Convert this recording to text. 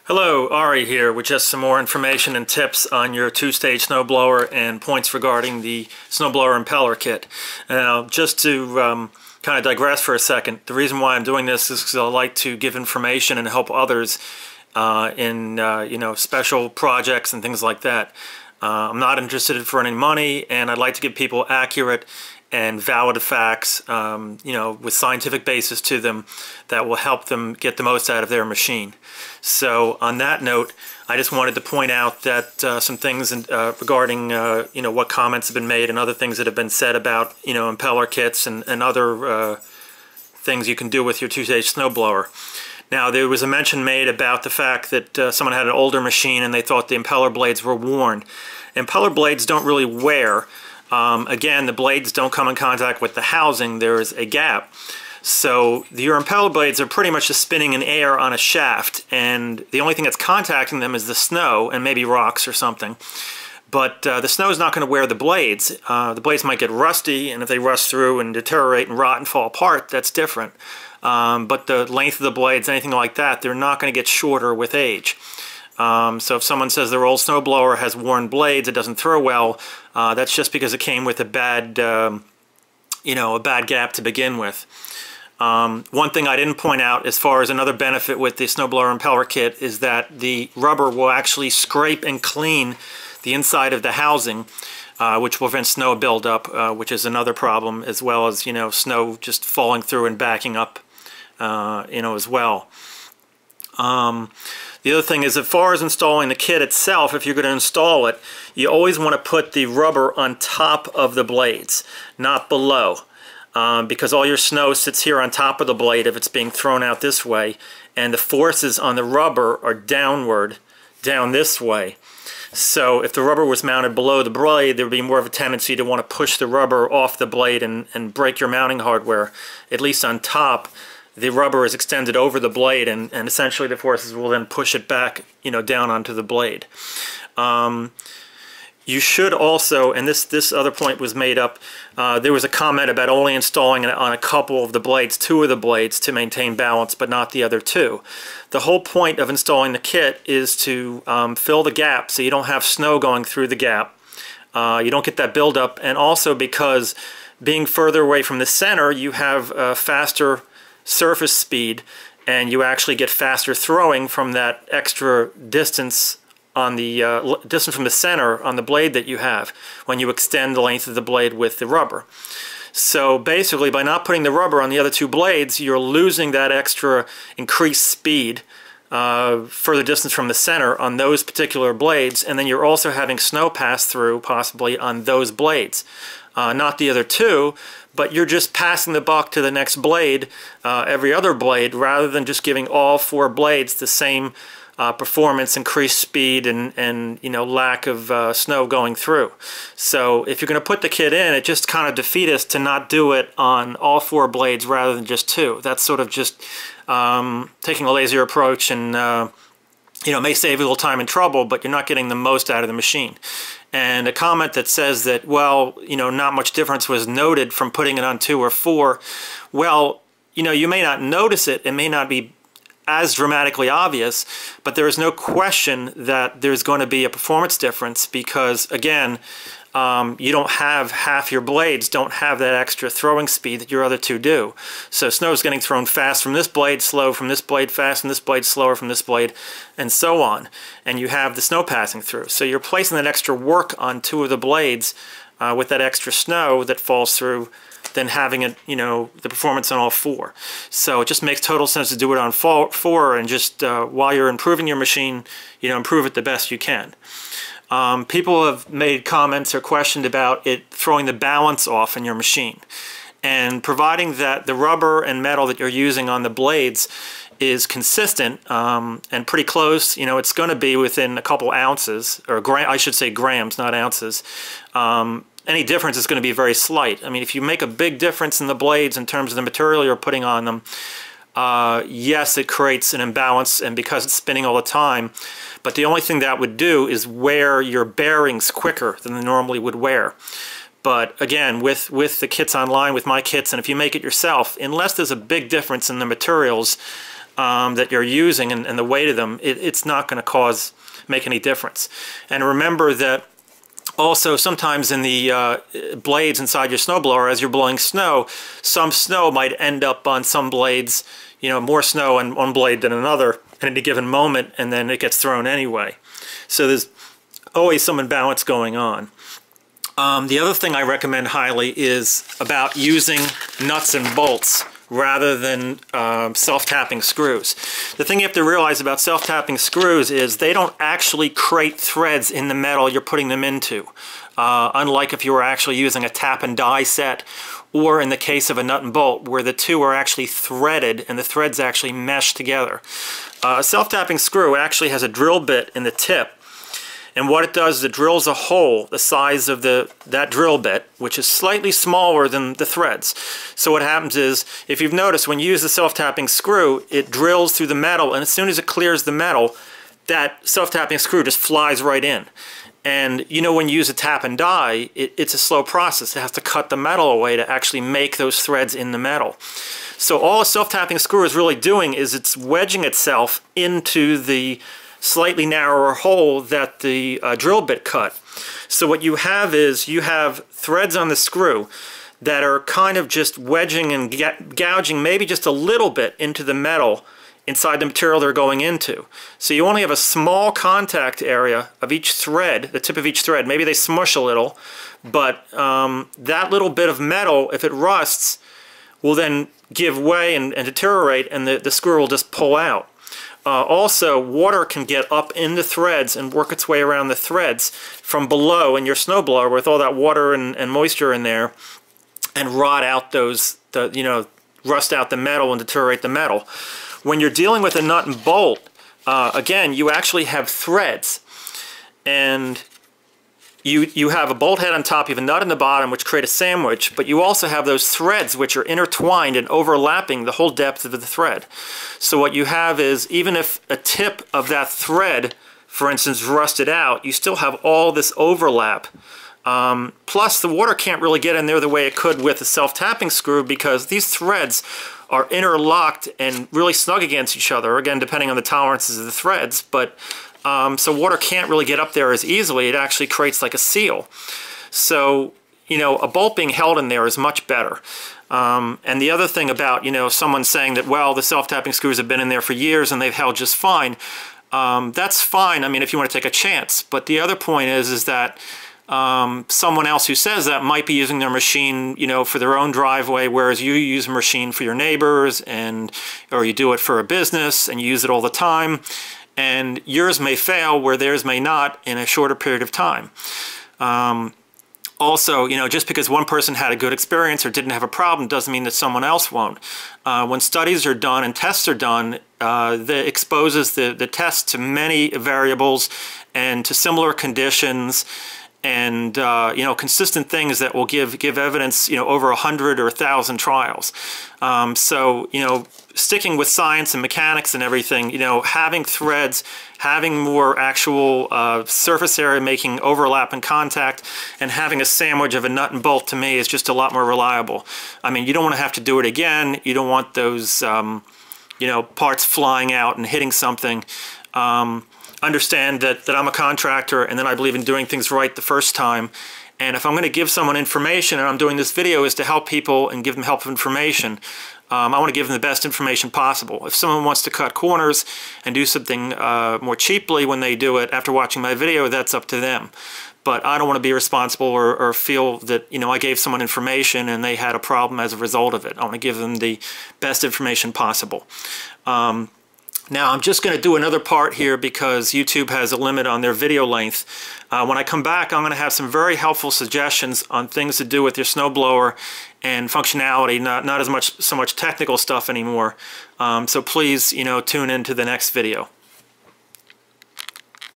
Hello, Ari here with just some more information and tips on your two-stage snowblower and points regarding the Snowblower Impeller Kit. Now, just to kind of digress for a second, the reason why I'm doing this is because I like to give information and help others in special projects and things like that. I'm not interested for any money, and I'd like to give people accurate and valid facts, with scientific basis to them that will help them get the most out of their machine. So on that note, I just wanted to point out that some things regarding what comments have been made and other things that have been said about impeller kits and other things you can do with your two-stage snowblower. Now, there was a mention made about the fact that someone had an older machine and they thought the impeller blades were worn. Impeller blades don't really wear. Again, the blades don't come in contact with the housing. There is a gap. So your impeller blades are pretty much just spinning in air on a shaft, and the only thing that's contacting them is the snow and maybe rocks or something. But the snow is not going to wear the blades. The blades might get rusty, and if they rust through and deteriorate and rot and fall apart, that's different. But the length of the blades, anything like that, they're not going to get shorter with age. So if someone says their old snowblower has worn blades, it doesn't throw well, that's just because it came with a bad gap to begin with. One thing I didn't point out as far as another benefit with the Snowblower Impeller Kit is that the rubber will actually scrape and clean the inside of the housing, which will prevent snow buildup, which is another problem, as well as snow just falling through and backing up, as well. The other thing is, as far as installing the kit itself, if you're going to install it, you always want to put the rubber on top of the blades, not below, because all your snow sits here on top of the blade if it's being thrown out this way, and the forces on the rubber are downward, down this way. So if the rubber was mounted below the blade, there would be more of a tendency to want to push the rubber off the blade and break your mounting hardware. At least on top, the rubber is extended over the blade, and essentially the forces will then push it back, down onto the blade. You should also, and this other point was made up, there was a comment about only installing it on a couple of the blades, two of the blades, to maintain balance, but not the other two. The whole point of installing the kit is to fill the gap so you don't have snow going through the gap. You don't get that buildup, and also because being further away from the center, you have faster surface speed, and you actually get faster throwing from that extra distance on the distance from the center on the blade that you have when you extend the length of the blade with the rubber. So basically, by not putting the rubber on the other two blades, you're losing that extra increased speed further distance from the center on those particular blades, and then you're also having snow pass through possibly on those blades. Not the other two, but you're just passing the buck to the next blade, every other blade, rather than just giving all four blades the same performance, increased speed, and lack of snow going through. So if you're going to put the kit in, it just kind of defeats to not do it on all four blades rather than just two. That's sort of just taking a lazier approach, and it may save you a little time and trouble, but you're not getting the most out of the machine. And a comment that says that, well, not much difference was noted from putting it on two or four. Well, you may not notice it. It may not be as dramatically obvious, but there is no question that there's going to be a performance difference because, again, you don't have half your blades don't have that extra throwing speed that your other two do. So snow is getting thrown fast from this blade, slow from this blade, fast from this blade, slower from this blade, and so on. And you have the snow passing through. So you're placing that extra work on two of the blades with that extra snow that falls through than having it, the performance on all four. So it just makes total sense to do it on four, and just while you're improving your machine, improve it the best you can. People have made comments or questioned about it throwing the balance off in your machine. And providing that the rubber and metal that you're using on the blades is consistent and pretty close, it's going to be within a couple ounces, or I should say grams, not ounces. Any difference is going to be very slight. I mean, if you make a big difference in the blades in terms of the material you're putting on them, yes, it creates an imbalance, and because it's spinning all the time, but the only thing that would do is wear your bearings quicker than they normally would wear. But again, with the kits online, with my kits, and if you make it yourself, unless there's a big difference in the materials, that you're using and the weight of them, it's not going to make any difference. And remember that also sometimes in the blades inside your snowblower, as you're blowing snow, some snow might end up on some blades, you know, more snow on one blade than another at any given moment, and then it gets thrown anyway. So there's always some imbalance going on. The other thing I recommend highly is about using nuts and bolts rather than self-tapping screws. The thing you have to realize about self-tapping screws is they don't actually create threads in the metal you're putting them into, unlike if you were actually using a tap and die set, or in the case of a nut and bolt where the two are actually threaded and the threads actually mesh together. A self-tapping screw actually has a drill bit in the tip, and what it does is it drills a hole the size of that drill bit, which is slightly smaller than the threads. So what happens is, if you've noticed, when you use the self-tapping screw, it drills through the metal, and as soon as it clears the metal, that self-tapping screw just flies right in. And you know, when you use a tap and die, it's a slow process. It has to cut the metal away to actually make those threads in the metal. So all a self-tapping screw is really doing is it's wedging itself into the slightly narrower hole that the drill bit cut. So what you have is you have threads on the screw that are kind of just wedging and gouging maybe just a little bit into the metal inside the material they're going into. So you only have a small contact area of each thread, the tip of each thread. Maybe they smush a little, but that little bit of metal, if it rusts, will then give way and deteriorate, and the screw will just pull out. Also, water can get up in the threads and work its way around the threads from below in your snowblower with all that water and moisture in there, and rot out rust out the metal and deteriorate the metal. When you're dealing with a nut and bolt, again, you actually have threads, and you have a bolt head on top, you have a nut in the bottom, which create a sandwich, but you also have those threads which are intertwined and overlapping the whole depth of the thread. So what you have is, even if a tip of that thread, for instance, rusted out, you still have all this overlap. Plus, the water can't really get in there the way it could with a self-tapping screw, because these threads are interlocked and really snug against each other, again, depending on the tolerances of the threads, but so water can't really get up there as easily. It actually creates like a seal. So, you know, a bolt being held in there is much better. And the other thing about, you know, someone saying that, well, the self-tapping screws have been in there for years and they've held just fine, that's fine, I mean, if you want to take a chance. But the other point is that someone else who says that might be using their machine, you know, for their own driveway, whereas you use a machine for your neighbors, or you do it for a business and you use it all the time. And yours may fail where theirs may not in a shorter period of time. Also, you know, just because one person had a good experience or didn't have a problem doesn't mean that someone else won't. When studies are done and tests are done, that exposes the test to many variables and to similar conditions, and you know, consistent things that will give evidence, you know, over 100 or 1,000 trials. So, you know, sticking with science and mechanics and everything, you know, having threads, having more actual surface area making overlap and contact, and having a sandwich of a nut and bolt, to me, is just a lot more reliable. I mean, you don't want to have to do it again. You don't want those, you know, parts flying out and hitting something. Understand that I'm a contractor, and then I believe in doing things right the first time. And if I'm going to give someone information, and I'm doing this video is to help people and give them helpful information, I want to give them the best information possible. If someone wants to cut corners and do something more cheaply when they do it after watching my video, that's up to them. But I don't want to be responsible or feel that, you know, I gave someone information and they had a problem as a result of it. I want to give them the best information possible. Now, I'm just going to do another part here because YouTube has a limit on their video length. When I come back, I'm going to have some very helpful suggestions on things to do with your snowblower and functionality, not so much technical stuff anymore. So please, you know, tune into the next video.